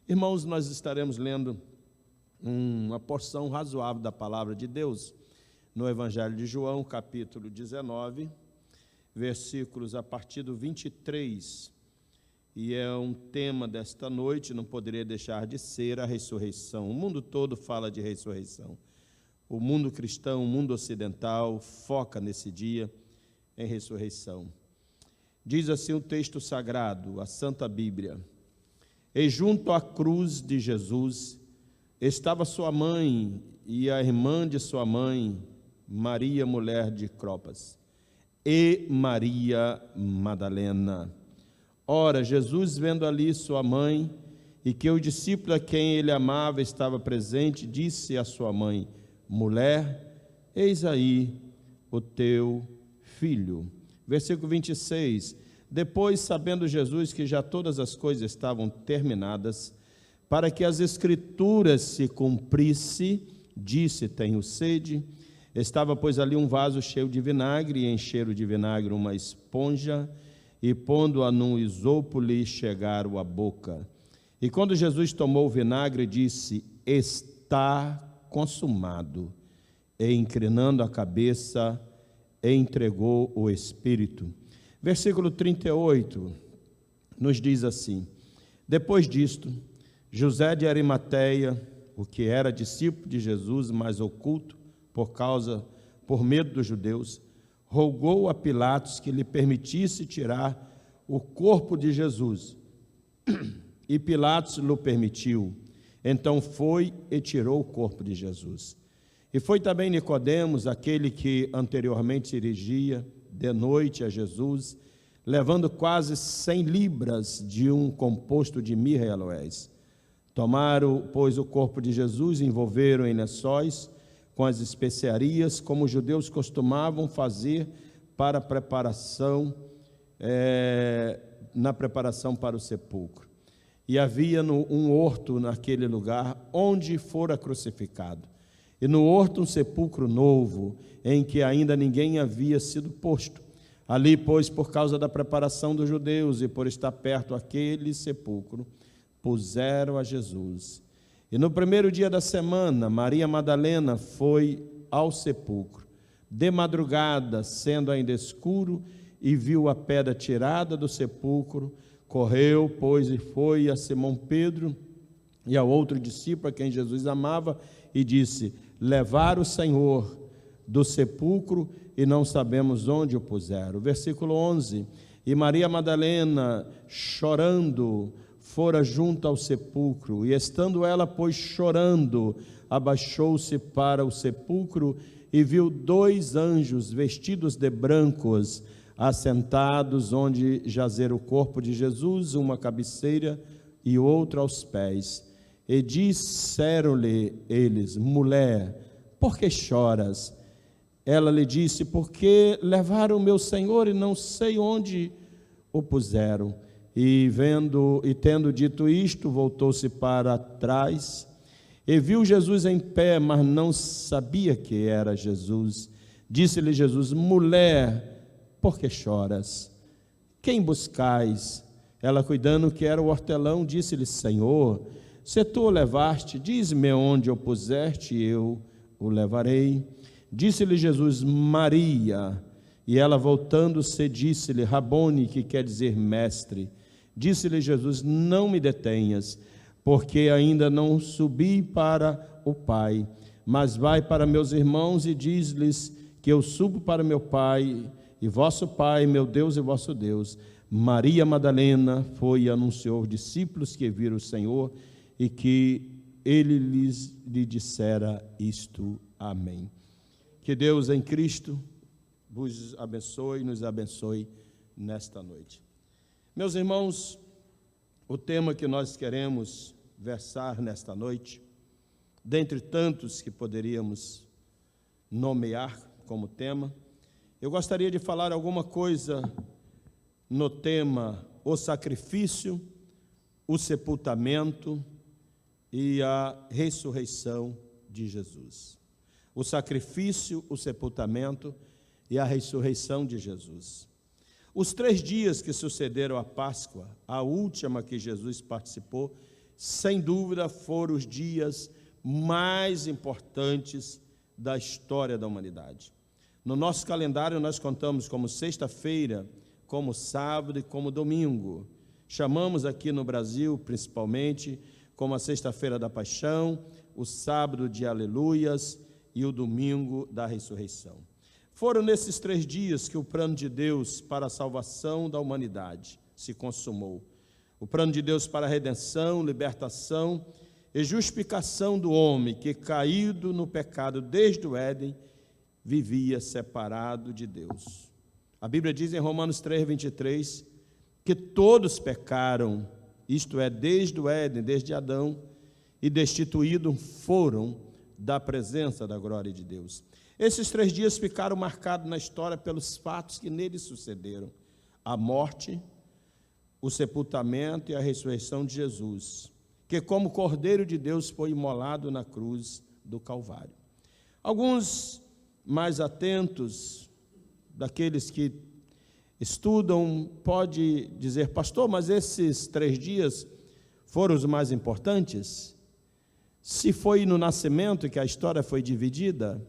Irmãos, nós estaremos lendo uma porção razoável da palavra de Deus no Evangelho de João, capítulo 19, versículos a partir do 23. E é um tema desta noite, não poderia deixar de ser a ressurreição. O mundo todo fala de ressurreição. O mundo cristão, o mundo ocidental, foca nesse dia em ressurreição. Diz assim o texto sagrado, a Santa Bíblia: E junto à cruz de Jesus estava sua mãe e a irmã de sua mãe, Maria, mulher de Clopas, e Maria Madalena. Ora, Jesus, vendo ali sua mãe, e que o discípulo a quem ele amava estava presente, disse à sua mãe: Mulher, eis aí o teu filho. Versículo 26. Depois, sabendo Jesus que já todas as coisas estavam terminadas, para que as Escrituras se cumprissem, disse: Tenho sede. Estava, pois, ali um vaso cheio de vinagre, e encheram de vinagre uma esponja, e pondo-a num isopo lhe chegaram à boca. E quando Jesus tomou o vinagre, disse: Está consumado. E inclinando a cabeça, entregou o Espírito. Versículo 38 nos diz assim: Depois disto, José de Arimateia, o que era discípulo de Jesus, mas oculto por medo dos judeus, rogou a Pilatos que lhe permitisse tirar o corpo de Jesus. E Pilatos lhe permitiu. Então foi e tirou o corpo de Jesus. E foi também Nicodemos, aquele que anteriormente dirigia de noite a Jesus, levando quase 100 libras de um composto de mirra e aloés. Tomaram, pois, o corpo de Jesus, envolveram em lençóis com as especiarias, como os judeus costumavam fazer para na preparação para o sepulcro. E havia um horto naquele lugar onde fora crucificado. E no horto um sepulcro novo, em que ainda ninguém havia sido posto. Ali, pois, por causa da preparação dos judeus e por estar perto aquele sepulcro, puseram a Jesus. E no primeiro dia da semana, Maria Madalena foi ao sepulcro, de madrugada, sendo ainda escuro, e viu a pedra tirada do sepulcro. Correu, pois, e foi a Simão Pedro e ao outro discípulo a quem Jesus amava, e disse: Levaram o Senhor do sepulcro e não sabemos onde o puseram. Versículo 11. E Maria Madalena, chorando, fora junto ao sepulcro, e estando ela, pois, chorando, abaixou-se para o sepulcro e viu 2 anjos vestidos de brancos, assentados onde jazera o corpo de Jesus, uma à cabeceira e outra aos pés. E disseram-lhe eles: Mulher, por que choras? Ela lhe disse: Porque levaram o meu Senhor e não sei onde o puseram. E tendo dito isto, voltou-se para trás e viu Jesus em pé, mas não sabia que era Jesus. Disse-lhe Jesus: Mulher, por que choras? Quem buscais? Ela, cuidando que era o hortelão, disse-lhe: Senhor, se tu o levaste, diz-me onde o puseste, e eu o levarei. Disse-lhe Jesus: Maria. E ela, voltando-se, disse-lhe: Rabone, que quer dizer mestre. Disse-lhe Jesus: Não me detenhas, porque ainda não subi para o Pai, mas vai para meus irmãos e diz-lhes que eu subo para meu Pai e vosso Pai, meu Deus e vosso Deus. Maria Madalena foi e anunciou aos discípulos que viram o Senhor e que ele lhe dissera isto. Amém. Que Deus em Cristo vos abençoe e nos abençoe nesta noite. Meus irmãos, o tema que nós queremos versar nesta noite, dentre tantos que poderíamos nomear como tema, eu gostaria de falar alguma coisa no tema o sacrifício, o sepultamento e a ressurreição de Jesus. O sacrifício, o sepultamento e a ressurreição de Jesus. Os 3 dias que sucederam à Páscoa, a última que Jesus participou, sem dúvida, foram os dias mais importantes da história da humanidade. No nosso calendário, nós contamos como sexta-feira, como sábado e como domingo. Chamamos aqui no Brasil, principalmente, como a sexta-feira da paixão, o sábado de aleluias e o domingo da ressurreição. Foram nesses 3 dias que o plano de Deus para a salvação da humanidade se consumou. O plano de Deus para a redenção, libertação e justificação do homem que, caído no pecado desde o Éden, vivia separado de Deus. A Bíblia diz em Romanos 3:23 que todos pecaram, isto é, desde o Éden, desde Adão, e destituídos foram da presença da glória de Deus. Esses 3 dias ficaram marcados na história pelos fatos que neles sucederam: a morte, o sepultamento e a ressurreição de Jesus, que como Cordeiro de Deus foi imolado na cruz do Calvário. Alguns mais atentos, daqueles que estudam, pode dizer: pastor, mas esses 3 dias foram os mais importantes? Se foi no nascimento que a história foi dividida,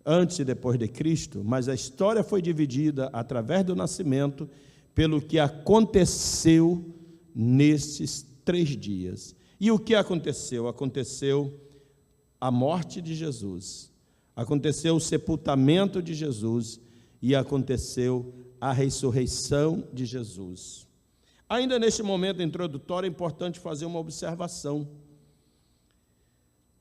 antes e depois de Cristo, mas a história foi dividida através do nascimento, pelo que aconteceu nesses 3 dias. E o que aconteceu? Aconteceu a morte de Jesus, aconteceu o sepultamento de Jesus e aconteceu a ressurreição de Jesus. Ainda neste momento introdutório é importante fazer uma observação.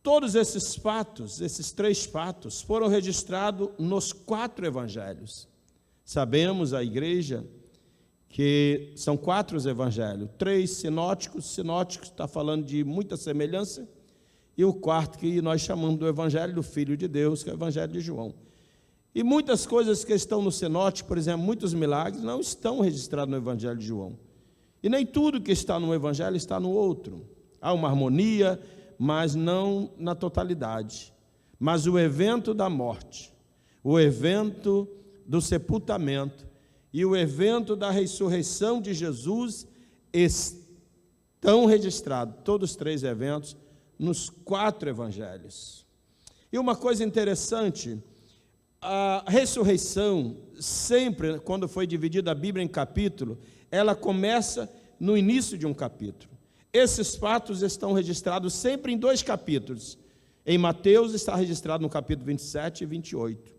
Todos esses fatos, esses 3 fatos, foram registrados nos 4 evangelhos. Sabemos, a igreja, que são 4 os evangelhos, 3 sinóticos está falando de muita semelhança, e o 4 que nós chamamos do evangelho do Filho de Deus, que é o evangelho de João. E muitas coisas que estão no sinótico, por exemplo, muitos milagres, não estão registrados no evangelho de João. E nem tudo que está no evangelho está no outro. Há uma harmonia, mas não na totalidade. Mas o evento da morte, o evento do sepultamento e o evento da ressurreição de Jesus estão registrados, todos os 3 eventos, nos 4 evangelhos. E uma coisa interessante, a ressurreição, sempre, quando foi dividida a Bíblia em capítulo, ela começa no início de um capítulo. Esses fatos estão registrados sempre em 2 capítulos. Em Mateus está registrado no capítulo 27 e 28.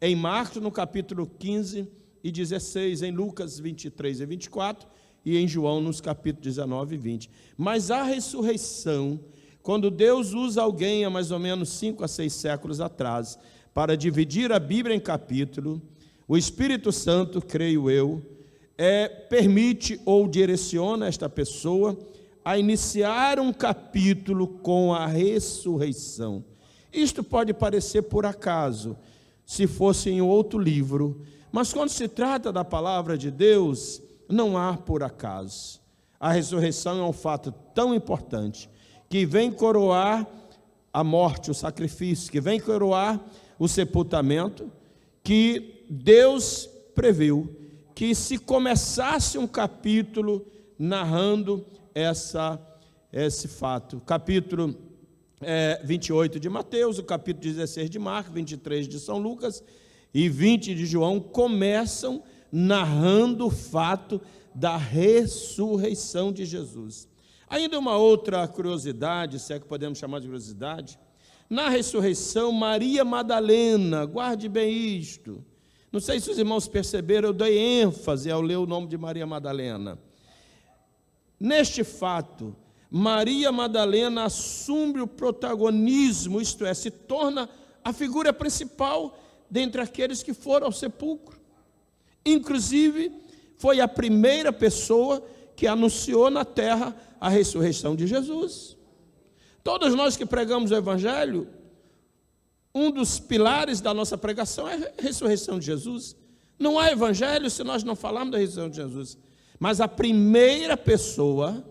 Em Marcos, no capítulo 15 e 16. Em Lucas 23 e 24. E em João, nos capítulos 19 e 20. Mas a ressurreição, quando Deus usa alguém há mais ou menos 5 a 6 séculos atrás, para dividir a Bíblia em capítulo, o Espírito Santo, creio eu, permite ou direciona esta pessoa a iniciar um capítulo com a ressurreição. Isto pode parecer por acaso, se fosse em outro livro, mas quando se trata da palavra de Deus, não há por acaso. A ressurreição é um fato tão importante, que vem coroar a morte, o sacrifício, que vem coroar o sepultamento, que Deus previu que se começasse um capítulo narrando esse fato. Capítulo 28 de Mateus, o capítulo 16 de Marcos, 23 de São Lucas e 20 de João começam narrando o fato da ressurreição de Jesus. Ainda uma outra curiosidade, se é que podemos chamar de curiosidade, na ressurreição, Maria Madalena, guarde bem isto, não sei se os irmãos perceberam, eu dei ênfase ao ler o nome de Maria Madalena. Neste fato, Maria Madalena assume o protagonismo, isto é, se torna a figura principal dentre aqueles que foram ao sepulcro. Inclusive, foi a primeira pessoa que anunciou na terra a ressurreição de Jesus. Todos nós que pregamos o Evangelho, um dos pilares da nossa pregação é a ressurreição de Jesus. Não há Evangelho se nós não falarmos da ressurreição de Jesus. Mas a primeira pessoa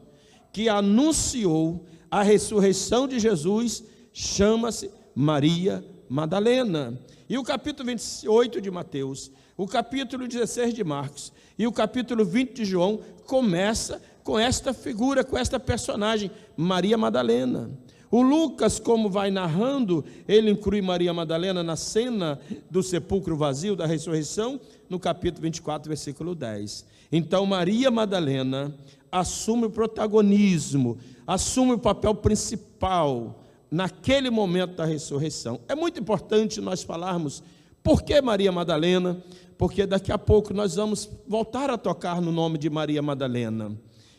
que anunciou a ressurreição de Jesus chama-se Maria Madalena. E o capítulo 28 de Mateus, o capítulo 16 de Marcos e o capítulo 20 de João começa com esta figura, com esta personagem, Maria Madalena. O Lucas, como vai narrando, ele inclui Maria Madalena na cena do sepulcro vazio, da ressurreição, no capítulo 24, versículo 10. Então Maria Madalena assume o protagonismo, assume o papel principal naquele momento da ressurreição. É muito importante nós falarmos por que Maria Madalena, porque daqui a pouco nós vamos voltar a tocar no nome de Maria Madalena.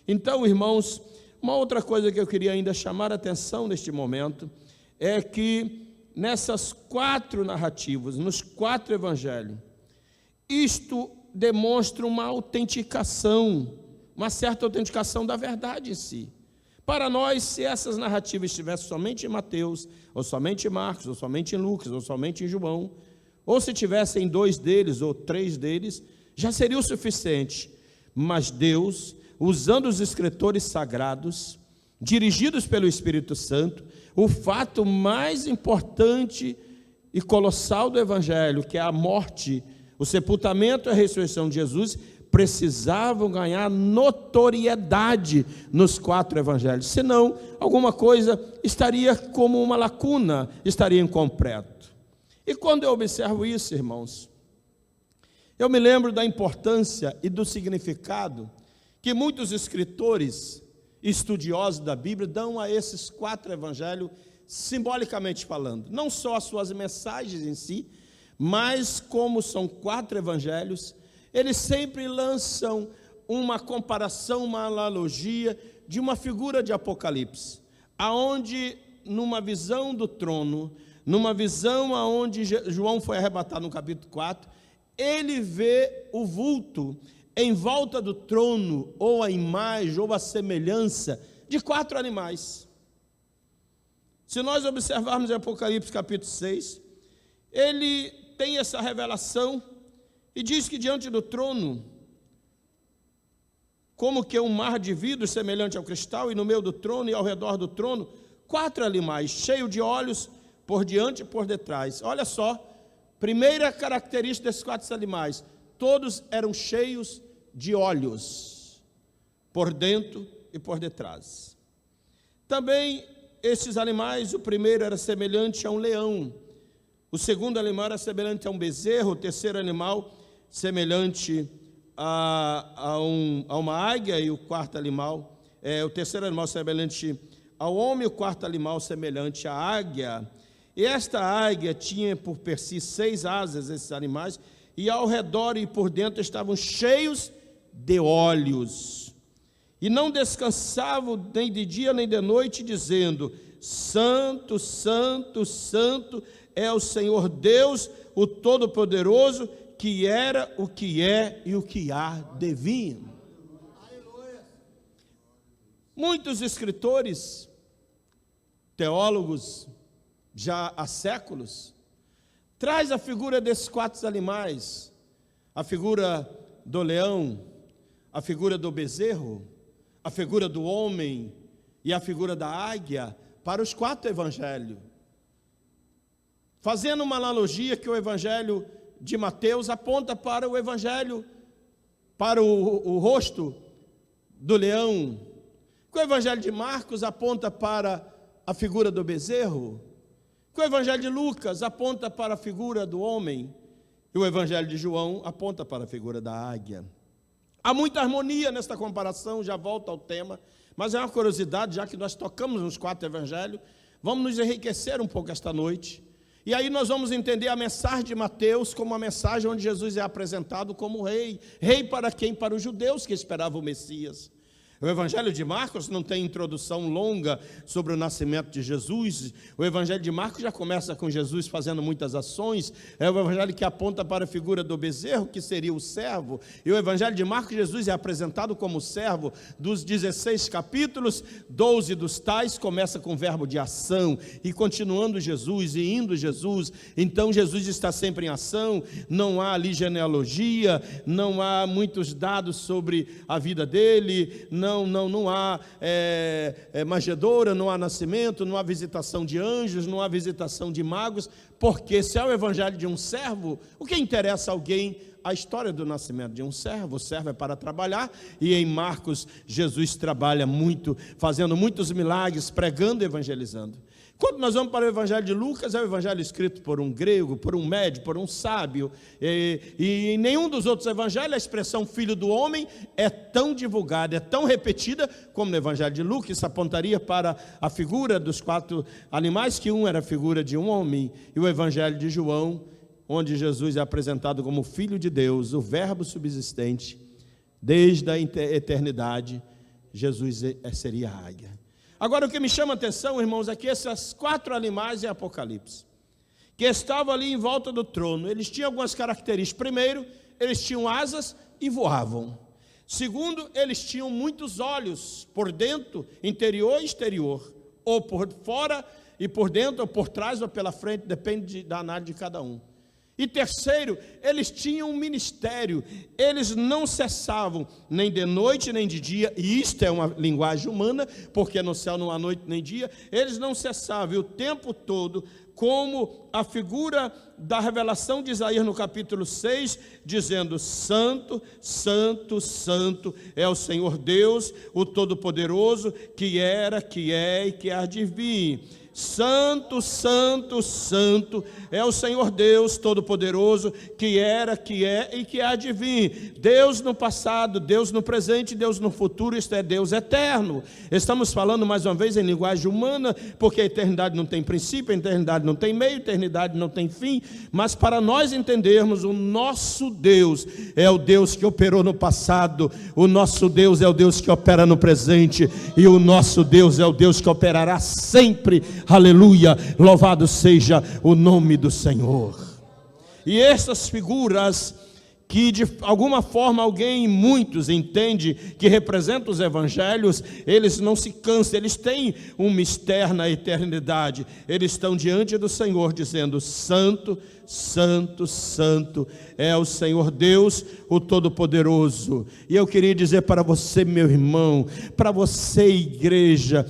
Então, irmãos, uma outra coisa que eu queria ainda chamar a atenção neste momento é que nessas 4 narrativas, nos 4 evangelhos, isto demonstra uma autenticação, uma certa autenticação da verdade em si. Para nós, se essas narrativas estivessem somente em Mateus, ou somente em Marcos, ou somente em Lucas, ou somente em João, ou se tivessem 2 deles ou 3 deles, já seria o suficiente. Mas Deus, usando os escritores sagrados, dirigidos pelo Espírito Santo, o fato mais importante e colossal do Evangelho, que é a morte, o sepultamento e a ressurreição de Jesus, precisavam ganhar notoriedade nos 4 evangelhos, senão alguma coisa estaria como uma lacuna, estaria incompleto. E quando eu observo isso, irmãos, eu me lembro da importância e do significado que muitos escritores estudiosos da Bíblia dão a esses 4 evangelhos, simbolicamente falando, não só as suas mensagens em si, mas como são 4 evangelhos, eles sempre lançam uma comparação, uma analogia de uma figura de Apocalipse, aonde numa visão do trono, numa visão aonde João foi arrebatado no capítulo 4, ele vê o vulto em volta do trono, ou a imagem, ou a semelhança de 4 animais. Se nós observarmos em Apocalipse capítulo 6, ele tem essa revelação e diz que diante do trono, como que um mar de vidro semelhante ao cristal, e no meio do trono e ao redor do trono, 4 animais, cheios de olhos por diante e por detrás. Olha só, primeira característica desses 4 animais, todos eram cheios de olhos, por dentro e por detrás. Também esses animais, o primeiro era semelhante a um leão, o segundo animal era semelhante a um bezerro, o terceiro animal semelhante a uma águia, e o quarto animal, o terceiro animal semelhante ao homem, o quarto animal semelhante à águia. E esta águia tinha por per si 6 asas, esses animais, e ao redor e por dentro estavam cheios de olhos, e não descansavam nem de dia nem de noite, dizendo: Santo, Santo, Santo é o Senhor Deus, o Todo-Poderoso, que era, o que é e o que há de vir. Muitos escritores, teólogos, já há séculos, traz a figura desses 4 animais, a figura do leão, a figura do bezerro, a figura do homem e a figura da águia, para os 4 evangelhos, fazendo uma analogia que o evangelho de Mateus aponta para o evangelho, para o rosto do leão, que o evangelho de Marcos aponta para a figura do bezerro, que o evangelho de Lucas aponta para a figura do homem, e o evangelho de João aponta para a figura da águia. Há muita harmonia nesta comparação, já volto ao tema, mas é uma curiosidade, já que nós tocamos nos 4 evangelhos, vamos nos enriquecer um pouco esta noite. E aí nós vamos entender a mensagem de Mateus como uma mensagem onde Jesus é apresentado como rei. Rei para quem? Para os judeus que esperavam o Messias. O evangelho de Marcos não tem introdução longa sobre o nascimento de Jesus. O evangelho de Marcos já começa com Jesus fazendo muitas ações. É o evangelho que aponta para a figura do bezerro, que seria o servo. E o evangelho de Marcos, Jesus é apresentado como servo. Dos 16 capítulos, 12 dos tais começa com o verbo de ação, e continuando Jesus e indo Jesus. Então Jesus está sempre em ação, não há ali genealogia, não há muitos dados sobre a vida dele, não há manjedoura, não há nascimento, não há visitação de anjos, não há visitação de magos, porque se é o evangelho de um servo, o que interessa a alguém a história do nascimento de um servo. O servo é para trabalhar, e em Marcos, Jesus trabalha muito, fazendo muitos milagres, pregando e evangelizando. Quando nós vamos para o evangelho de Lucas, é o evangelho escrito por um grego, por um médico, por um sábio, e em nenhum dos outros evangelhos a expressão filho do homem é tão divulgada, é tão repetida como no evangelho de Lucas. Isso apontaria para a figura dos 4 animais, que um era a figura de um homem, e o evangelho de João, onde Jesus é apresentado como Filho de Deus, o verbo subsistente, desde a eternidade, Jesus seria a águia. Agora, o que me chama a atenção, irmãos, é que esses 4 animais em Apocalipse, que estavam ali em volta do trono, eles tinham algumas características. Primeiro, eles tinham asas e voavam. Segundo, eles tinham muitos olhos, por dentro, interior e exterior, ou por fora e por dentro, ou por trás ou pela frente, depende da análise de cada um. E terceiro, eles tinham um ministério, eles não cessavam, nem de noite nem de dia, e isto é uma linguagem humana, porque no céu não há noite nem dia, eles não cessavam, e o tempo todo, como a figura da revelação de Isaías no capítulo 6, dizendo: Santo, Santo, Santo é o Senhor Deus, o Todo-Poderoso, que era, que é e que há de vir. Santo, Santo, Santo é o Senhor Deus Todo-Poderoso, que era, que é e que há de vir. Deus no passado, Deus no presente, Deus no futuro, isto é Deus eterno. Estamos falando mais uma vez em linguagem humana, porque a eternidade não tem princípio, a eternidade não tem meio, a eternidade não tem fim, mas para nós entendermos, o nosso Deus é o Deus que operou no passado, o nosso Deus é o Deus que opera no presente, e o nosso Deus é o Deus que operará sempre. Aleluia, louvado seja o nome do Senhor. E essas figuras que de alguma forma muitos entende que representam os evangelhos, eles não se cansam, eles têm um mistério na eternidade. Eles estão diante do Senhor dizendo: Santo, Santo, Santo é o Senhor Deus, o Todo-Poderoso. E eu queria dizer para você, meu irmão, para você, igreja,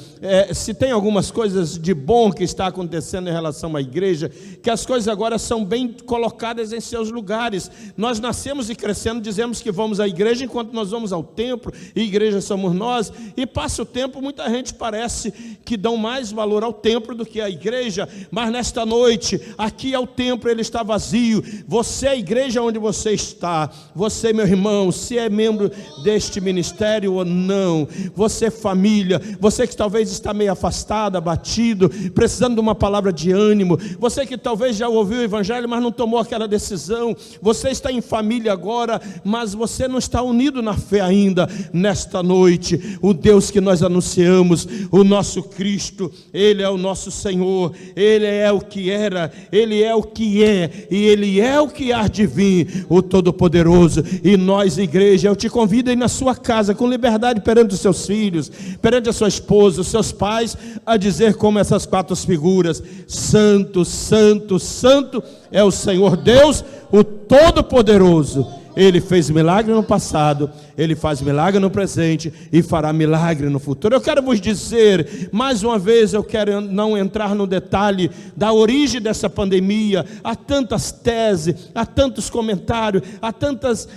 se tem algumas coisas de bom que está acontecendo em relação à igreja, que as coisas agora são bem colocadas em seus lugares. Nós nascemos e crescendo, dizemos que vamos à igreja enquanto nós vamos ao templo, e igreja somos nós, e passa o tempo, muita gente parece que dão mais valor ao templo do que à igreja, mas nesta noite, aqui é o templo, ele está vazio. Você é a igreja onde você está. Você, meu irmão, se é membro deste ministério ou não, você é família, você que talvez está meio afastado, abatido, precisando de uma palavra de ânimo, você que talvez já ouviu o evangelho, mas não tomou aquela decisão, você está em família agora, mas você não está unido na fé ainda. Nesta noite, o Deus que nós anunciamos, o nosso Cristo, Ele é o nosso Senhor, Ele é o que era, Ele é o que é, e Ele é o que há de vir, o Todo-Poderoso. E nós, igreja, eu te convido a ir na sua casa com liberdade perante os seus filhos, perante a sua esposa, os seus pais, a dizer como essas 4 figuras: Santo, Santo, Santo é o Senhor Deus, o Todo-Poderoso. Ele fez milagre no passado, Ele faz milagre no presente e fará milagre no futuro. Eu quero vos dizer, mais uma vez, eu quero não entrar no detalhe da origem dessa pandemia. Há tantas teses, há tantos comentários, há tantas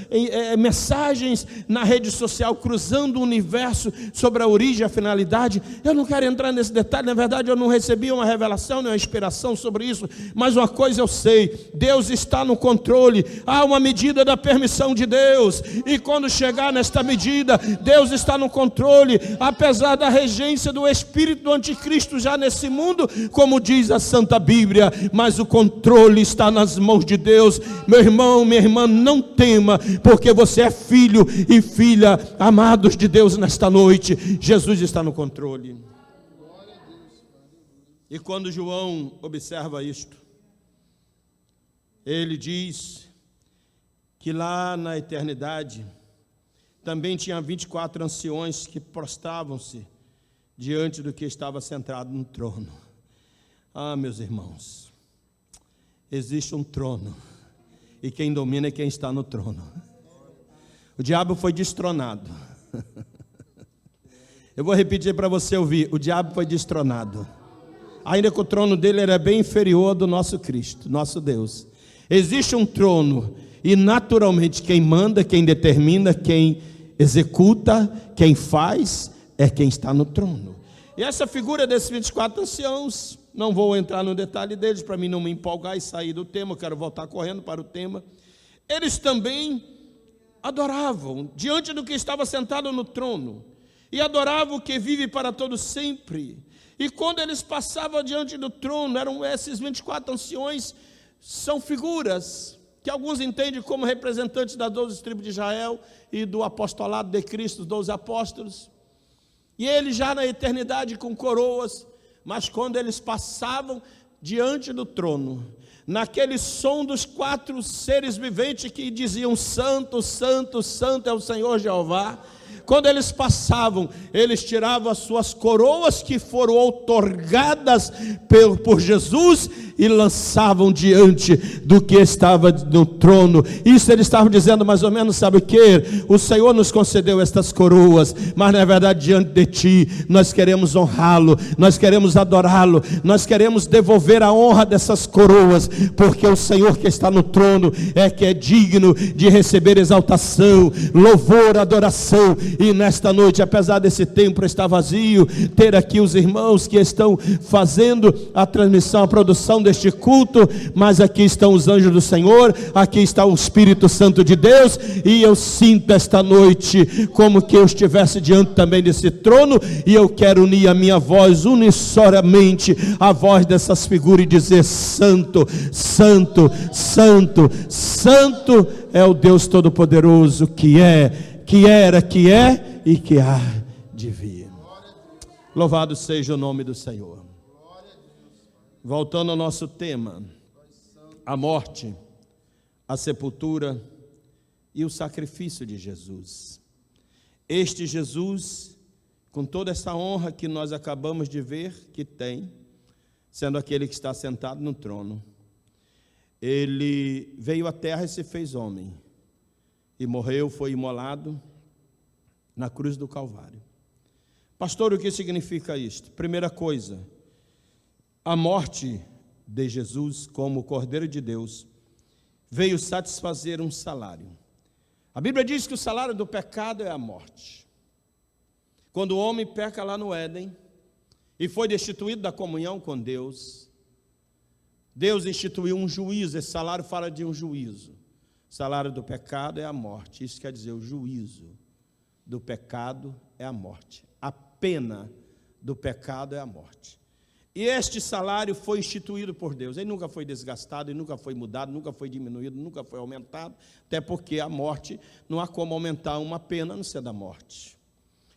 mensagens na rede social cruzando o universo sobre a origem e a finalidade. Eu não quero entrar nesse detalhe, na verdade eu não recebi uma revelação, nem uma inspiração sobre isso, mas uma coisa eu sei: Deus está no controle. Há uma medida da permissão de Deus, e quando chegar nesta medida, Deus está no controle, apesar da regência do espírito do anticristo já nesse mundo, como diz a Santa Bíblia, mas o controle está nas mãos de Deus. Meu irmão, minha irmã, não tema, porque você é filho e filha amados de Deus nesta noite. Jesus está no controle. E quando João observa isto, ele diz que lá na eternidade também tinha 24 anciões que prostravam-se diante do que estava sentado no trono. Ah, meus irmãos, existe um trono, e quem domina é quem está no trono. O diabo foi destronado. Eu vou repetir para você ouvir: o diabo foi destronado, ainda que o trono dele era bem inferior ao do nosso Cristo, nosso Deus. Existe um trono, E naturalmente quem manda, quem determina, quem executa, quem faz, é quem está no trono. E essa figura desses 24 anciãos, não vou entrar no detalhe deles, para mim não me empolgar e sair do tema, eu quero voltar correndo para o tema. Eles também adoravam diante do que estava sentado no trono, e adoravam o que vive para todo sempre. E quando eles passavam diante do trono, eram esses 24 anciões, são figuras que alguns entendem como representantes das 12 tribos de Israel e do apostolado de Cristo, os 12 apóstolos. E eles já na eternidade com coroas, mas quando eles passavam diante do trono, naquele som dos 4 seres viventes que diziam: Santo, Santo, Santo é o Senhor Jeová. Quando eles passavam, eles tiravam as suas coroas que foram outorgadas por Jesus e lançavam diante do que estava no trono. Isso eles estavam dizendo mais ou menos, sabe o que? O Senhor nos concedeu estas coroas, mas na verdade diante de Ti nós queremos honrá-lo, nós queremos adorá-lo, nós queremos devolver a honra dessas coroas, porque o Senhor que está no trono é que é digno de receber exaltação, louvor, adoração. E nesta noite, apesar desse templo estar vazio, ter aqui os irmãos que estão fazendo a transmissão, a produção deste culto, mas aqui estão os anjos do Senhor, aqui está o Espírito Santo de Deus, e eu sinto esta noite como que eu estivesse diante também desse trono, e eu quero unir a minha voz unissonamente à voz dessas figuras e dizer: Santo, Santo, Santo, Santo é o Deus Todo-Poderoso, que é, que era, que é e que há de vir. Louvado seja o nome do Senhor. Voltando ao nosso tema, a morte, a sepultura e o sacrifício de Jesus. Este Jesus, com toda essa honra que nós acabamos de ver que tem, sendo aquele que está sentado no trono, ele veio à terra e se fez homem, e morreu, foi imolado na cruz do Calvário. Pastor, o que significa isto? Primeira coisa, a morte de Jesus como Cordeiro de Deus veio satisfazer um salário. A Bíblia diz que o salário do pecado é a morte. Quando o homem peca lá no Éden e foi destituído da comunhão com Deus, Deus instituiu um juízo. Esse salário fala de um juízo. O salário do pecado é a morte. Isso quer dizer, o juízo do pecado é a morte. A pena do pecado é a morte. E este salário foi instituído por Deus. Ele nunca foi desgastado, ele nunca foi mudado, nunca foi diminuído, nunca foi aumentado, até porque a morte, não há como aumentar uma pena a não ser da morte.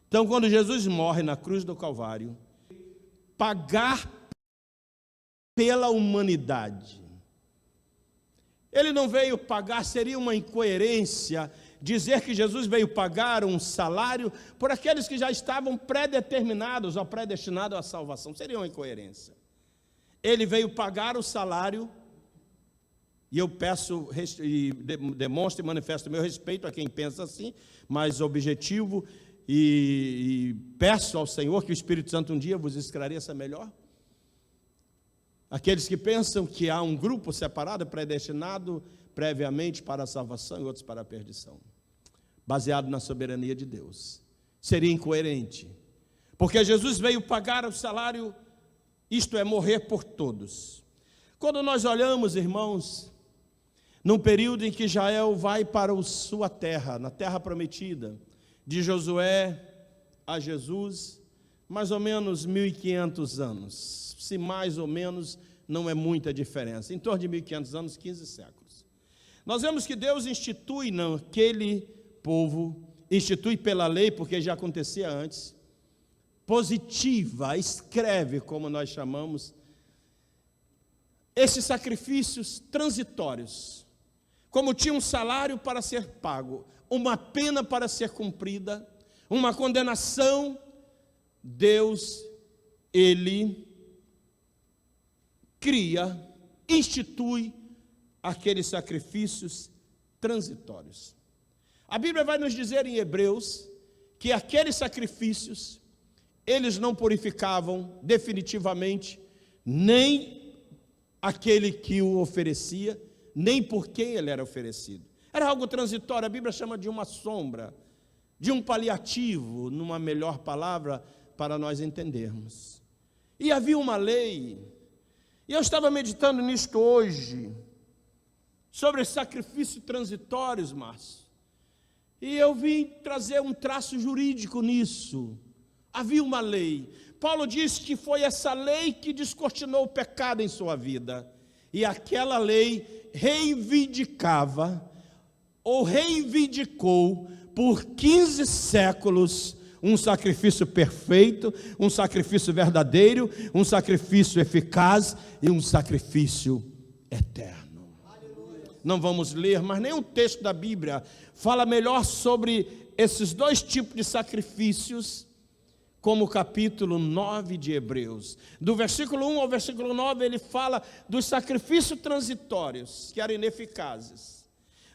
Então, quando Jesus morre na cruz do Calvário, pagar pela humanidade. Ele não veio pagar, seria uma incoerência dizer que Jesus veio pagar um salário por aqueles que já estavam predeterminados ou predestinados à salvação. Seria uma incoerência. Ele veio pagar o salário, e eu peço e demonstro e manifesto o meu respeito a quem pensa assim, mas objetivo, e peço ao Senhor que o Espírito Santo um dia vos esclareça melhor. Aqueles que pensam que há um grupo separado, predestinado previamente para a salvação e outros para a perdição, baseado na soberania de Deus. Seria incoerente, porque Jesus veio pagar o salário, isto é, morrer por todos. Quando nós olhamos, irmãos, num período em que Israel vai para a sua terra, na terra prometida, de Josué a Jesus, mais ou menos 1.500 anos, se mais ou menos não é muita diferença, em torno de 1.500 anos, 15 séculos. Nós vemos que Deus institui naquele povo, institui pela lei, porque já acontecia antes, positiva, escreve, como nós chamamos, esses sacrifícios transitórios, como tinha um salário para ser pago, uma pena para ser cumprida, uma condenação, Deus, Ele cria, institui aqueles sacrifícios transitórios. A Bíblia vai nos dizer em Hebreus que aqueles sacrifícios, eles não purificavam definitivamente nem aquele que o oferecia, nem por quem ele era oferecido. Era algo transitório, a Bíblia chama de uma sombra, de um paliativo, numa melhor palavra para nós entendermos. E havia uma lei, e eu estava meditando nisto hoje, sobre os sacrifícios transitórios, Márcio. E eu vim trazer um traço jurídico nisso. Havia uma lei. Paulo disse que foi essa lei que descortinou o pecado em sua vida. E aquela lei reivindicava, ou reivindicou, por 15 séculos, um sacrifício perfeito, um sacrifício verdadeiro, um sacrifício eficaz e um sacrifício eterno. Não vamos ler, mas nenhum texto da Bíblia fala melhor sobre esses dois tipos de sacrifícios, como o capítulo 9 de Hebreus. Do versículo 1 ao versículo 9, ele fala dos sacrifícios transitórios, que eram ineficazes.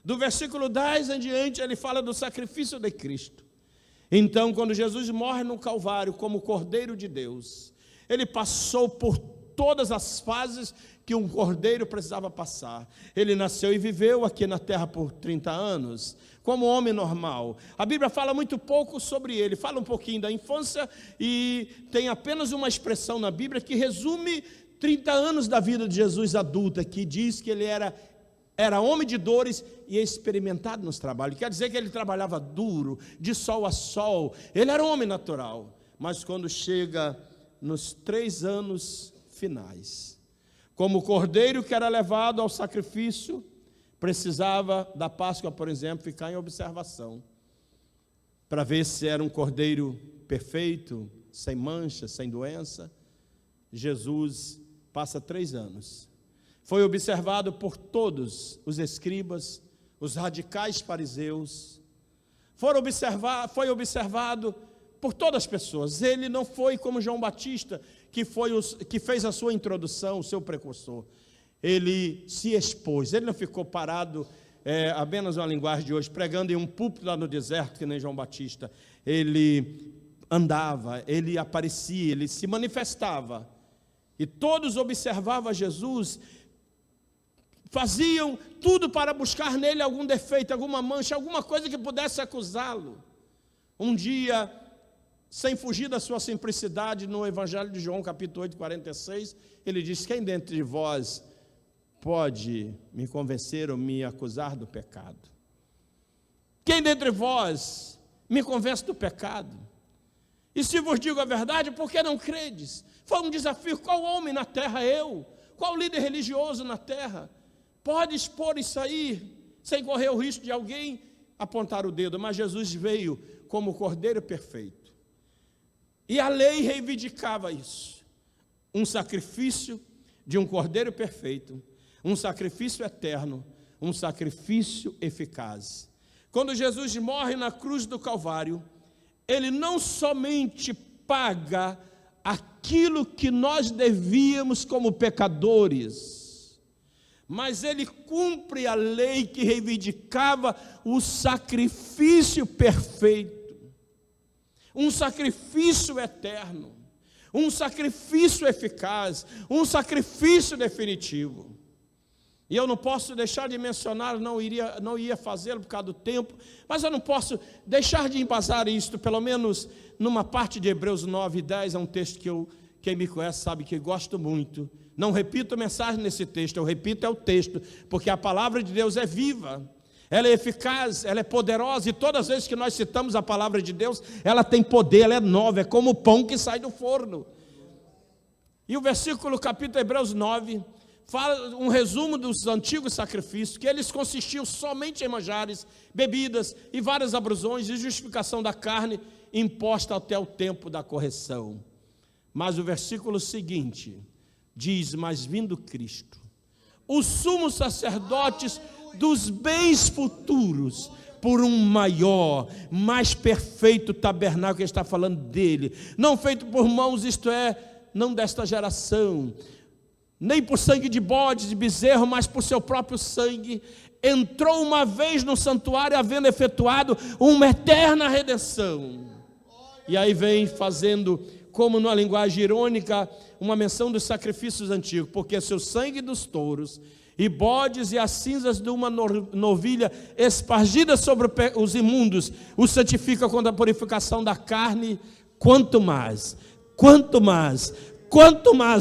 Do versículo 10 em diante, ele fala do sacrifício de Cristo. Então, quando Jesus morre no Calvário como Cordeiro de Deus, ele passou por todas as fases que um cordeiro precisava passar. Ele nasceu e viveu aqui na terra por 30 anos, como homem normal. A Bíblia fala muito pouco sobre ele, fala um pouquinho da infância e tem apenas uma expressão na Bíblia que resume 30 anos da vida de Jesus adulta, que diz que ele era homem de dores e experimentado nos trabalhos. Quer dizer que ele trabalhava duro, de sol a sol. Ele era um homem natural. Mas quando chega nos 3 anos finais, como o cordeiro que era levado ao sacrifício, precisava da Páscoa, por exemplo, ficar em observação, para ver se era um cordeiro perfeito, sem mancha, sem doença. Jesus passa 3 anos. Foi observado por todos os escribas, os radicais fariseus. Foi observado por todas as pessoas. Ele não foi como João Batista, que fez a sua introdução, o seu precursor. Ele se expôs, ele não ficou parado, apenas uma linguagem de hoje, pregando em um púlpito lá no deserto, que nem João Batista. Ele andava, ele aparecia, ele se manifestava. E todos observavam Jesus, faziam tudo para buscar nele algum defeito, alguma mancha, alguma coisa que pudesse acusá-lo. Um dia, sem fugir da sua simplicidade, no Evangelho de João, capítulo 8, 46, ele diz: quem dentre vós pode me convencer ou me acusar do pecado? Quem dentre vós me convence do pecado? E se vos digo a verdade, por que não credes? Foi um desafio. Qual homem na terra eu? Qual líder religioso na terra pode expor isso aí, sem correr o risco de alguém apontar o dedo? Mas Jesus veio como Cordeiro perfeito. E a lei reivindicava isso. Um sacrifício de um Cordeiro perfeito, um sacrifício eterno, um sacrifício eficaz. Quando Jesus morre na cruz do Calvário, ele não somente paga aquilo que nós devíamos como pecadores, mas ele cumpre a lei que reivindicava o sacrifício perfeito, um sacrifício eterno, um sacrifício eficaz, um sacrifício definitivo. E eu não posso deixar de mencionar, não ia fazê-lo por causa do tempo, mas eu não posso deixar de embasar isto, pelo menos numa parte de Hebreus 9 e 10, é um texto que quem me conhece sabe que eu gosto muito. Não repito a mensagem nesse texto, eu repito o texto, porque a palavra de Deus é viva, ela é eficaz, ela é poderosa, e todas as vezes que nós citamos a palavra de Deus, ela tem poder, ela é nova, é como o pão que sai do forno. E o versículo, capítulo Hebreus 9, fala um resumo dos antigos sacrifícios, que eles consistiam somente em manjares, bebidas e várias abrusões e justificação da carne imposta até o tempo da correção. Mas o versículo seguinte diz: mas vindo Cristo, o sumo sacerdote dos bens futuros, por um maior, mais perfeito tabernáculo, que está falando dele, não feito por mãos, isto é, não desta geração, nem por sangue de bode, de bezerro, mas por seu próprio sangue, entrou uma vez no santuário, havendo efetuado uma eterna redenção. E aí vem fazendo como numa linguagem irônica, uma menção dos sacrifícios antigos, porque se o sangue dos touros e bodes e as cinzas de uma novilha espargida sobre os imundos o santifica quanto a purificação da carne, quanto mais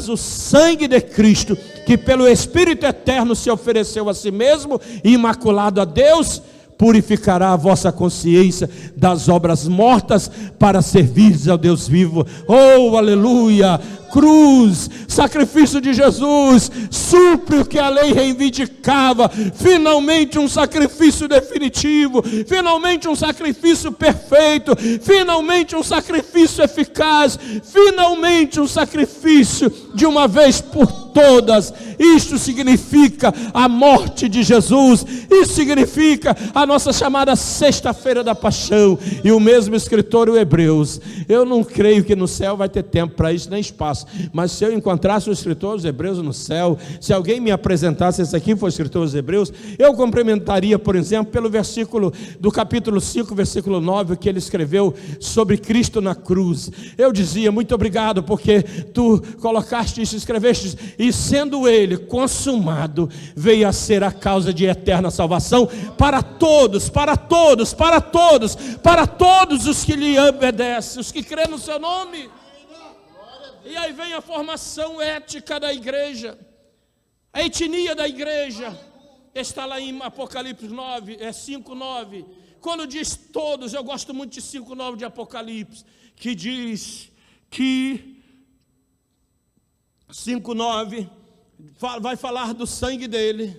o sangue de Cristo, que pelo Espírito eterno se ofereceu a si mesmo, imaculado a Deus, purificará a vossa consciência das obras mortas para servir ao Deus vivo. Oh, aleluia! Cruz, sacrifício de Jesus, supre o que a lei reivindicava. Finalmente um sacrifício definitivo, finalmente um sacrifício perfeito, finalmente um sacrifício eficaz, finalmente um sacrifício de uma vez por todas. Isto significa a morte de Jesus, isso significa a nossa chamada Sexta-feira da Paixão. E o mesmo escritor, o Hebreus, eu não creio que no céu vai ter tempo para isso, nem espaço, mas se eu encontrasse o escritor dos Hebreus no céu, se alguém me apresentasse, esse aqui foi o escritor dos Hebreus, eu complementaria, por exemplo, pelo versículo do capítulo 5, versículo 9, que ele escreveu sobre Cristo na cruz. Eu dizia, muito obrigado, porque tu colocaste isso, escreveste, e sendo ele consumado, veio a ser a causa de eterna salvação para todos os que lhe obedecem, os que crêem no seu nome. E aí vem a formação ética da igreja, a etnia da igreja, está lá em Apocalipse 5:9, quando diz todos, eu gosto muito de 5:9 de Apocalipse, que diz que 5:9 vai falar do sangue dele,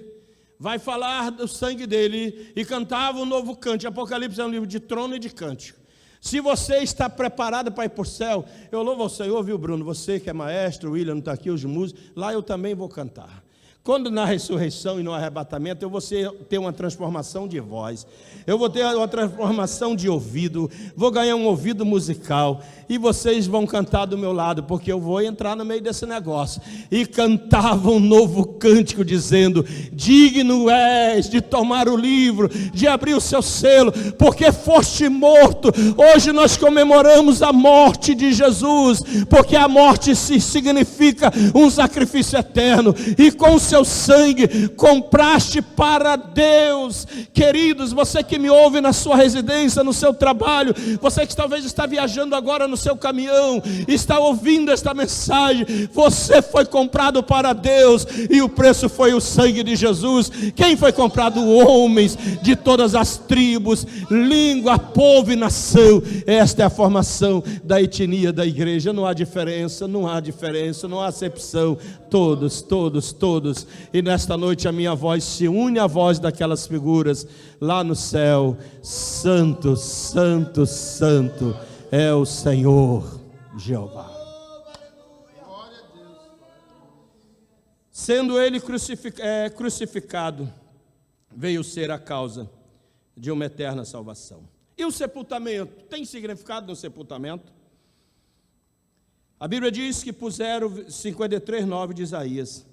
e cantava um novo cântico. Apocalipse é um livro de trono e de cântico. Se você está preparado para ir para o céu, eu louvo ao Senhor, viu, Bruno? Você que é maestro, o William não está aqui, os músicos, lá eu também vou cantar. Quando na ressurreição e no arrebatamento eu vou ter uma transformação de voz, eu vou ter uma transformação de ouvido, vou ganhar um ouvido musical, e vocês vão cantar do meu lado, porque eu vou entrar no meio desse negócio. E cantavam um novo cântico dizendo: digno és de tomar o livro, de abrir o seu selo, porque foste morto. Hoje nós comemoramos a morte de Jesus, porque a morte significa um sacrifício eterno, e com o seu sangue compraste para Deus. Queridos, você que me ouve na sua residência, no seu trabalho, você que talvez está viajando agora no seu caminhão, está ouvindo esta mensagem, você foi comprado para Deus, e o preço foi o sangue de Jesus. Quem foi comprado? Homens de todas as tribos, língua, povo e nação. Esta é a formação da etnia da igreja. Não há diferença, não há acepção. Todos. E nesta noite a minha voz se une à voz daquelas figuras lá no céu. Santo, santo, santo é o Senhor Jeová. Sendo ele crucificado, veio ser a causa de uma eterna salvação. E o sepultamento? Tem significado no sepultamento? A Bíblia diz que puseram, 53:9 de Isaías,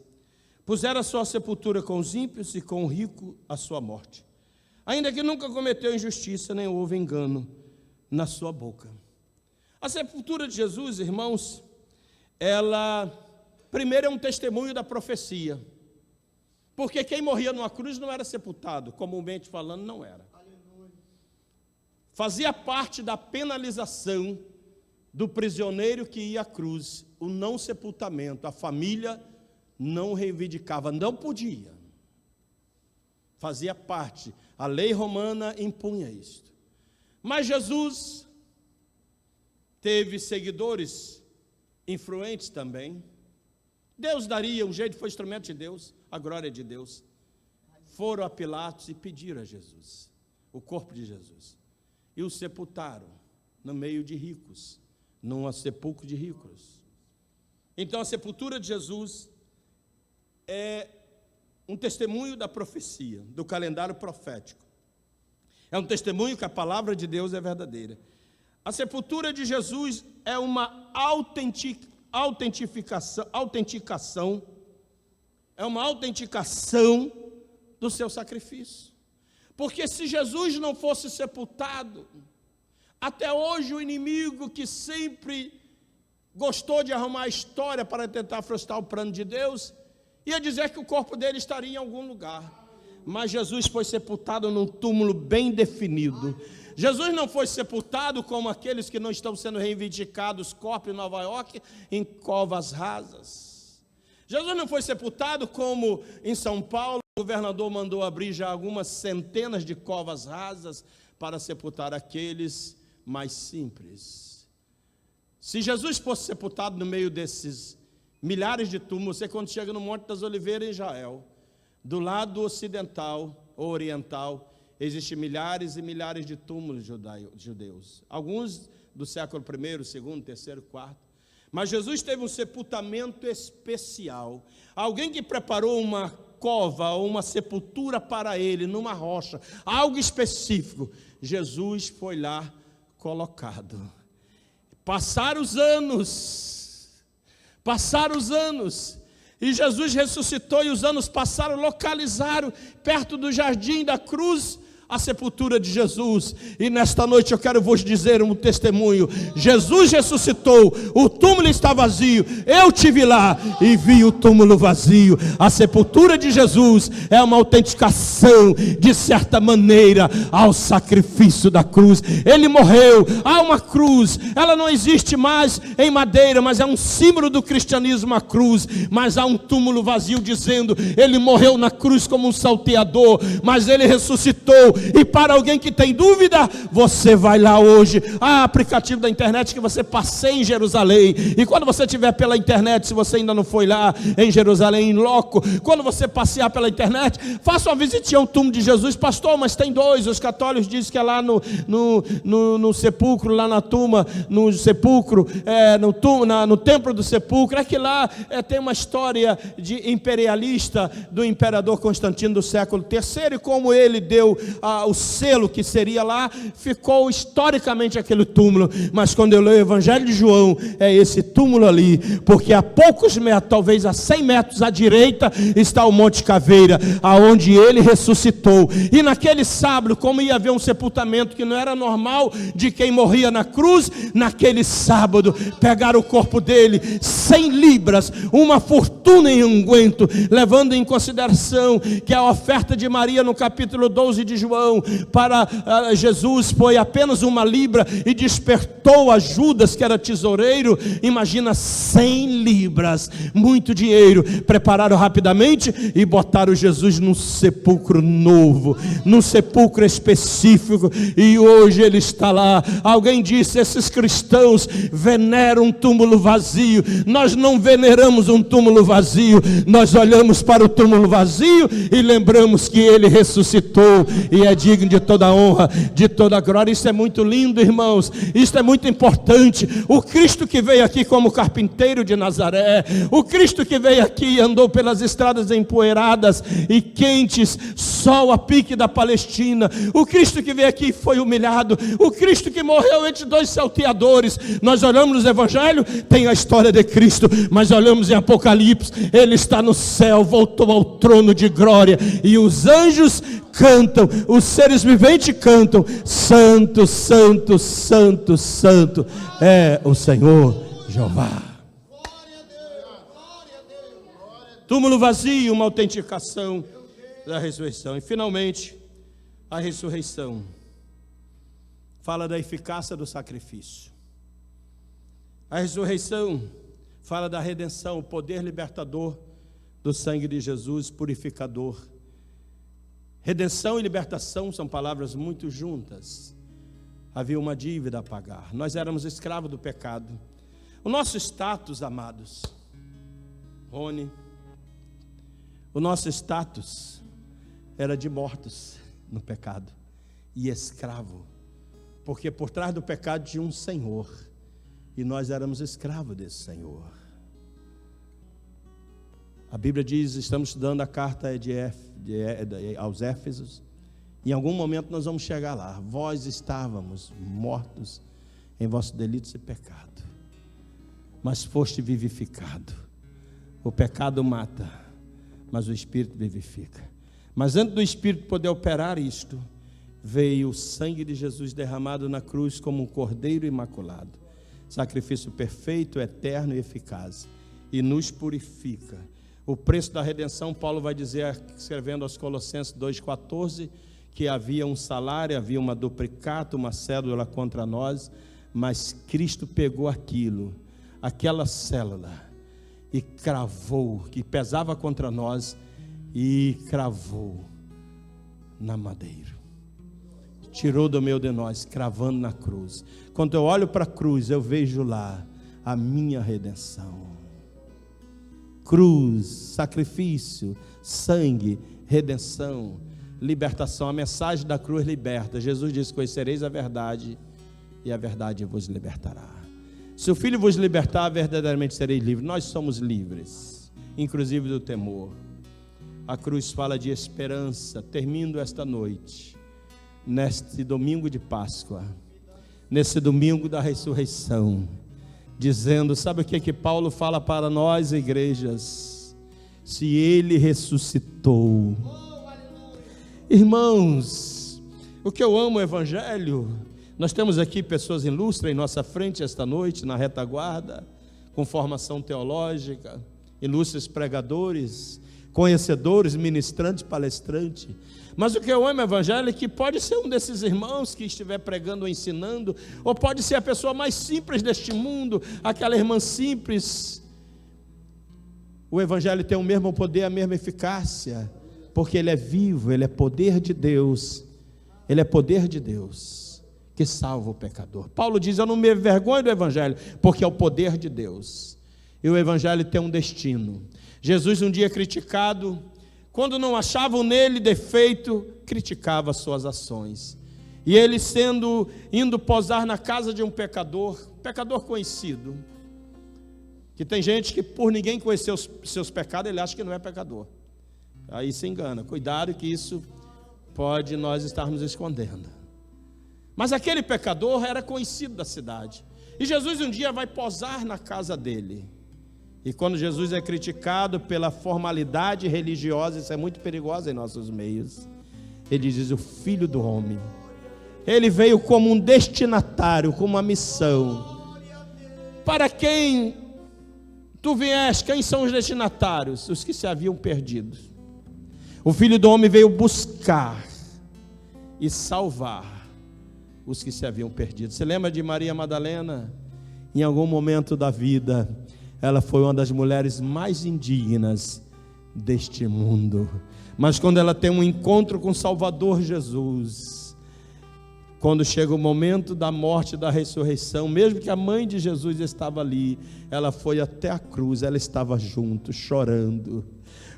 puseram a sua sepultura com os ímpios e com o rico a sua morte, ainda que nunca cometeu injustiça, nem houve engano na sua boca. A sepultura de Jesus, irmãos, ela primeiro é um testemunho da profecia, porque quem morria numa cruz não era sepultado, comumente falando, não era. Fazia parte da penalização do prisioneiro que ia à cruz, o não sepultamento. A família não reivindicava, não podia. Fazia parte, a lei romana impunha isto. Mas Jesus teve seguidores influentes também. Deus daria um jeito, foi instrumento de Deus, a glória de Deus. Foram a Pilatos e pediram a Jesus, o corpo de Jesus, e o sepultaram no meio de ricos, num sepulcro de ricos. Então a sepultura de Jesus é um testemunho da profecia, do calendário profético. É um testemunho que a palavra de Deus é verdadeira. A sepultura de Jesus é uma autenticação, é uma autenticação do seu sacrifício. Porque se Jesus não fosse sepultado, até hoje o inimigo que sempre gostou de arrumar história para tentar frustrar o plano de Deus, ia dizer que o corpo dele estaria em algum lugar. Mas Jesus foi sepultado num túmulo bem definido. Jesus não foi sepultado como aqueles que não estão sendo reivindicados, corpos em Nova York, em covas rasas. Jesus não foi sepultado como em São Paulo, o governador mandou abrir já algumas centenas de covas rasas para sepultar aqueles mais simples. Se Jesus fosse sepultado no meio desses milhares de túmulos, você quando chega no Monte das Oliveiras em Israel, do lado ocidental ou oriental, existem milhares e milhares de túmulos judeus. Alguns do século I, II, III, IV. Mas Jesus teve um sepultamento especial. Alguém que preparou uma cova ou uma sepultura para ele, numa rocha, algo específico. Jesus foi lá colocado. Passaram os anos, e Jesus ressuscitou, e os anos passaram, localizaram perto do jardim da cruz a sepultura de Jesus. E nesta noite eu quero vos dizer um testemunho. Jesus ressuscitou, o túmulo está vazio, eu estive lá e vi o túmulo vazio. A sepultura de Jesus é uma autenticação, de certa maneira, ao sacrifício da cruz. Ele morreu, há uma cruz, ela não existe mais em madeira, mas é um símbolo do cristianismo, a cruz. Mas há um túmulo vazio dizendo, ele morreu na cruz como um salteador, mas ele ressuscitou. E para alguém que tem dúvida, você vai lá hoje, há aplicativo da internet que você passeia em Jerusalém, e quando você estiver pela internet, se você ainda não foi lá em Jerusalém, em loco, quando você passear pela internet, faça uma visitinha ao túmulo de Jesus. Pastor, mas tem dois, os católicos dizem que é lá no sepulcro, lá na tumba, no sepulcro, no templo do sepulcro, é que lá tem uma história de imperialista do imperador Constantino do século III, e como ele deu o selo que seria lá, ficou historicamente aquele túmulo. Mas quando eu leio o Evangelho de João, é esse túmulo ali, porque a poucos metros, talvez a 100 metros à direita, está o Monte Caveira, aonde ele ressuscitou. E naquele sábado, como ia haver um sepultamento que não era normal de quem morria na cruz, naquele sábado pegaram o corpo dele, 100 libras, uma fortuna em unguento, levando em consideração que a oferta de Maria no capítulo 12 de João para Jesus foi apenas 1 libra, e despertou a Judas, que era tesoureiro. Imagina, 100 libras, muito dinheiro. Prepararam rapidamente e botaram Jesus num sepulcro novo, num sepulcro específico, e hoje ele está lá. Alguém disse, esses cristãos veneram um túmulo vazio. Nós não veneramos um túmulo vazio, nós olhamos para o túmulo vazio e lembramos que ele ressuscitou, e é digno de toda honra, de toda glória. Isso é muito lindo, irmãos, isso é muito importante. O Cristo que veio aqui como carpinteiro de Nazaré, o Cristo que veio aqui e andou pelas estradas empoeiradas e quentes, sol a pique da Palestina, o Cristo que veio aqui e foi humilhado, o Cristo que morreu entre dois salteadores. Nós olhamos no Evangelho, tem a história de Cristo, mas olhamos em Apocalipse, ele está no céu, voltou ao trono de glória, e os anjos cantam, os seres viventes cantam, santo, santo, santo, santo é o Senhor Jeová. Túmulo vazio, uma autenticação da ressurreição. E finalmente, a ressurreição fala da eficácia do sacrifício. A ressurreição fala da redenção, o poder libertador do sangue de Jesus, purificador. Redenção e libertação são palavras muito juntas. Havia uma dívida a pagar. Nós éramos escravos do pecado. O nosso status, amados, Rony, o nosso status era de mortos no pecado e escravo, porque por trás do pecado tinha um Senhor, e nós éramos escravos desse Senhor. A Bíblia diz, estamos estudando a carta aos Éfesos, em algum momento nós vamos chegar lá. Vós estávamos mortos em vossos delitos e pecado, mas foste vivificado. O pecado mata, mas o Espírito vivifica. Mas antes do Espírito poder operar isto, veio o sangue de Jesus derramado na cruz como um cordeiro imaculado. sacrifício perfeito, eterno e eficaz, e nos purifica. O preço da redenção, Paulo vai dizer, escrevendo aos Colossenses 2,14, que havia um salário, havia uma duplicata, uma cédula contra nós, mas Cristo pegou aquela célula, e cravou, que pesava contra nós, e cravou na madeira. Tirou do meio de nós, cravando na cruz. Quando eu olho para a cruz, eu vejo lá a minha redenção. Cruz, sacrifício, sangue, redenção, libertação. A mensagem da cruz liberta. Jesus disse: conhecereis a verdade, e a verdade vos libertará. Se o Filho vos libertar, verdadeiramente sereis livres. Nós somos livres, inclusive do temor. A cruz fala de esperança. Termino esta noite, neste domingo de Páscoa, nesse domingo da ressurreição, dizendo, sabe o que Paulo fala para nós, igrejas? Se ele ressuscitou, irmãos, o que eu amo é o Evangelho. Nós temos aqui pessoas ilustres em nossa frente esta noite, na retaguarda, com formação teológica, ilustres pregadores, conhecedores, ministrantes, palestrantes. Mas o que eu amo é o Evangelho, que pode ser um desses irmãos que estiver pregando ou ensinando, ou pode ser a pessoa mais simples deste mundo, aquela irmã simples. O Evangelho tem o mesmo poder, a mesma eficácia, porque ele é vivo, ele é poder de Deus, ele é poder de Deus, que salva o pecador. Paulo diz: eu não me envergonho do Evangelho, porque é o poder de Deus. E o Evangelho tem um destino. Jesus um dia criticado, quando não achavam nele defeito, criticava as suas ações. E ele indo posar na casa de um pecador conhecido, que tem gente que por ninguém conhecer os seus pecados, ele acha que não é pecador. Aí se engana. Cuidado, que isso pode nós estarmos escondendo. Mas aquele pecador era conhecido da cidade. E Jesus um dia vai posar na casa dele. E quando Jesus é criticado pela formalidade religiosa, isso é muito perigoso em nossos meios, ele diz: o Filho do Homem, ele veio como um destinatário, com uma missão. Para quem tu vieste? Quem são os destinatários? Os que se haviam perdido. O Filho do Homem veio buscar e salvar os que se haviam perdido. Você lembra de Maria Madalena? Em algum momento da vida, ela foi uma das mulheres mais indignas deste mundo. Mas quando ela tem um encontro com o Salvador Jesus, quando chega o momento da morte e da ressurreição, mesmo que a mãe de Jesus estava ali, ela foi até a cruz, ela estava junto, chorando.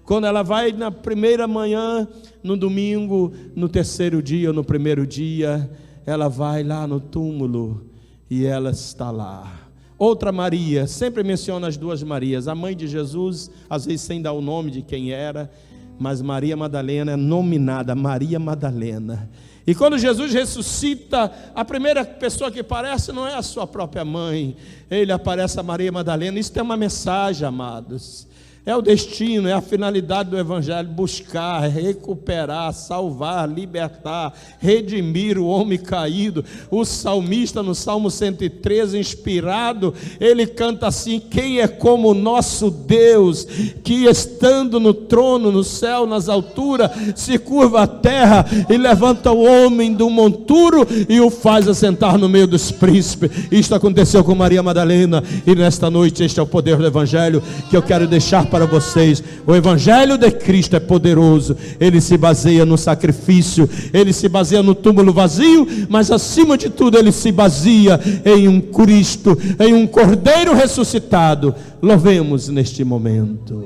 Quando ela vai na primeira manhã, no domingo, no terceiro dia ou no primeiro dia, ela vai lá no túmulo e ela está lá. Outra Maria, sempre menciona as duas Marias, a mãe de Jesus, às vezes sem dar o nome de quem era, mas Maria Madalena é nominada Maria Madalena. E quando Jesus ressuscita, a primeira pessoa que aparece não é a sua própria mãe, ele aparece a Maria Madalena. Isso tem uma mensagem, amados. É o destino, é a finalidade do Evangelho: buscar, recuperar, salvar, libertar, redimir o homem caído. O salmista, no Salmo 113, inspirado, ele canta assim: quem é como o nosso Deus, que estando no trono, no céu, nas alturas, se curva a terra e levanta o homem do monturo e o faz assentar no meio dos príncipes. Isto aconteceu com Maria Madalena, e nesta noite este é o poder do Evangelho que eu quero deixar para vocês. O Evangelho de Cristo é poderoso. Ele se baseia no sacrifício, ele se baseia no túmulo vazio, mas acima de tudo ele se baseia em um Cristo, em um Cordeiro ressuscitado. Louvemos neste momento.